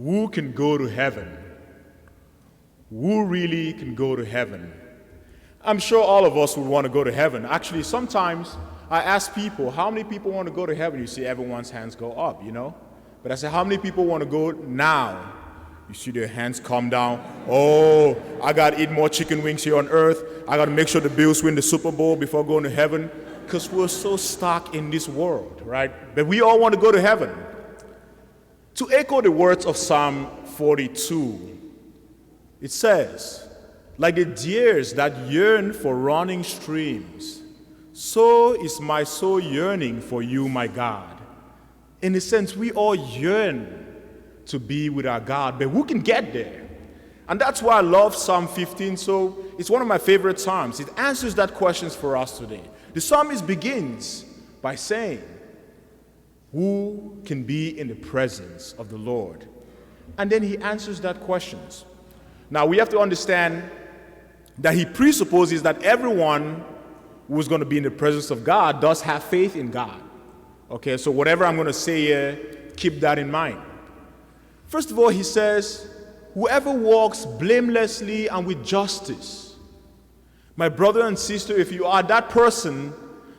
Who can go to heaven? Who really can go to heaven? I'm sure all of us would want to go to heaven. Actually, sometimes I ask people, how many people want to go to heaven? You see everyone's hands go up, But I say, how many people want to go now? You see their hands come down. Oh, I got to eat more chicken wings here on earth. I got to make sure the Bills win the Super Bowl before going to heaven. Because we're so stuck in this world, right? But we all want to go to heaven. To echo the words of Psalm 42, it says, like the deers that yearn for running streams, so is my soul yearning for you, my God. In a sense, we all yearn to be with our God, but who can get there? And that's why I love Psalm 15. So it's one of my favorite psalms. It answers that question for us today. The psalmist begins by saying, who can be in the presence of the Lord? And then he answers that question. Now we have to understand that he presupposes that everyone who's going to be in the presence of God does have faith in God. Okay, so whatever I'm going to say here, keep that in mind. First of all, he says, whoever walks blamelessly and with justice. My brother and sister, if you are that person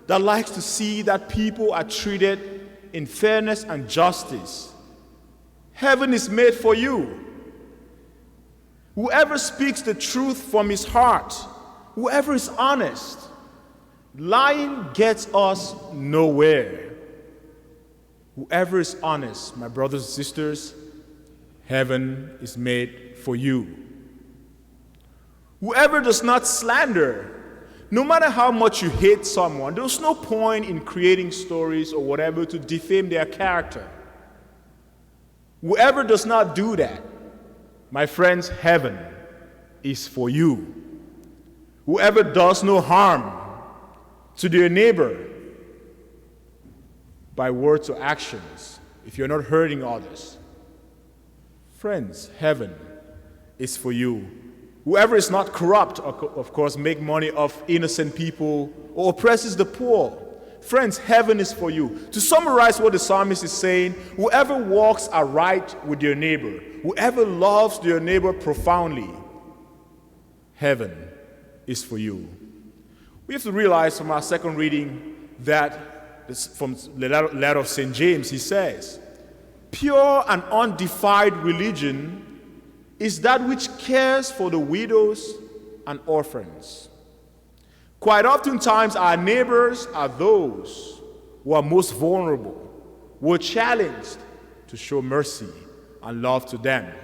that likes to see that people are treated in fairness and justice, heaven is made for you. Whoever speaks the truth from his heart, whoever is honest, lying gets us nowhere. Whoever is honest, my brothers and sisters, heaven is made for you. Whoever does not slander, no matter how much you hate someone, there's no point in creating stories or whatever to defame their character. Whoever does not do that, my friends, heaven is for you. Whoever does no harm to their neighbor by words or actions, if you're not hurting others, friends, heaven is for you. Whoever is not corrupt, of course, make money off innocent people or oppresses the poor, friends, heaven is for you. To summarize what the psalmist is saying, whoever walks aright with their neighbor, whoever loves their neighbor profoundly, heaven is for you. We have to realize from our second reading that from the letter of St. James, he says, pure and undefiled religion is that which cares for the widows and orphans. Quite oftentimes, our neighbors are those who are most vulnerable. We're challenged to show mercy and love to them.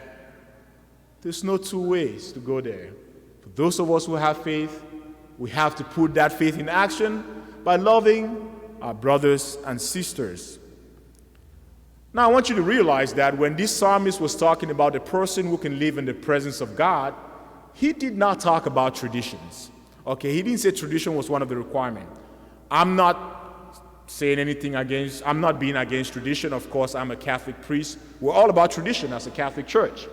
There's no two ways to go there. For those of us who have faith, we have to put that faith in action by loving our brothers and sisters. Now, I want you to realize that when this psalmist was talking about the person who can live in the presence of God, he did not talk about traditions. Okay, he didn't say tradition was one of the requirements. I'm not being against tradition. Of course, I'm a Catholic priest. We're all about tradition as a Catholic church.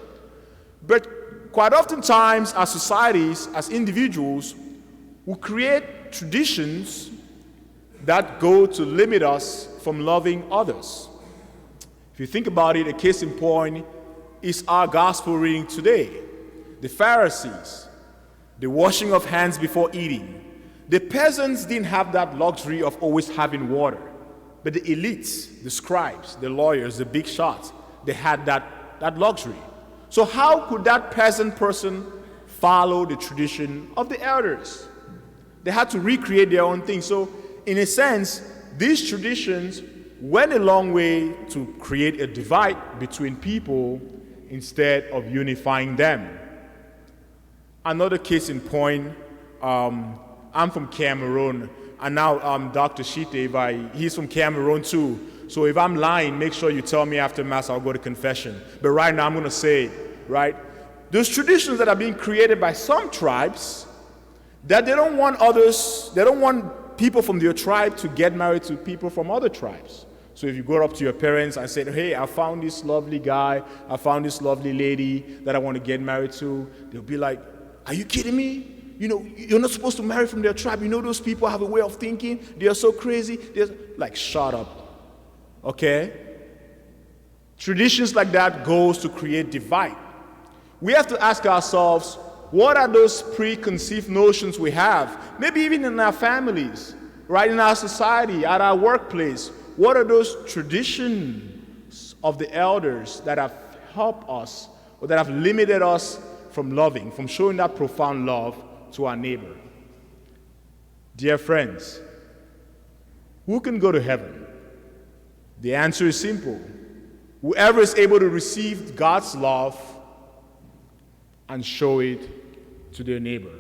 But quite oftentimes, as societies, as individuals, we create traditions that go to limit us from loving others. If you think about it, a case in point is our gospel reading today. The Pharisees, the washing of hands before eating. The peasants didn't have that luxury of always having water. But the elites, the scribes, the lawyers, the big shots, they had that luxury. So how could that peasant person follow the tradition of the elders? They had to recreate their own thing. So in a sense, these traditions went a long way to create a divide between people instead of unifying them. Another case in point, I'm from Cameroon, and now Dr. Shite, he's from Cameroon too. So if I'm lying, make sure you tell me after Mass, I'll go to confession. But right now I'm going to say, right, those traditions that are being created by some tribes, that they don't want people from their tribe to get married to people from other tribes. So if you go up to your parents and say, hey, I found this lovely guy, I found this lovely lady that I want to get married to, they'll be like, are you kidding me? You're not supposed to marry from their tribe. Those people have a way of thinking. They are so crazy. They're like, shut up. Okay? Traditions like that goes to create divide. We have to ask ourselves, what are those preconceived notions we have, maybe even in our families, right, in our society, at our workplace? What are those traditions of the elders that have helped us or that have limited us from loving, from showing that profound love to our neighbor? Dear friends, who can go to heaven? The answer is simple. Whoever is able to receive God's love and show it to their neighbor.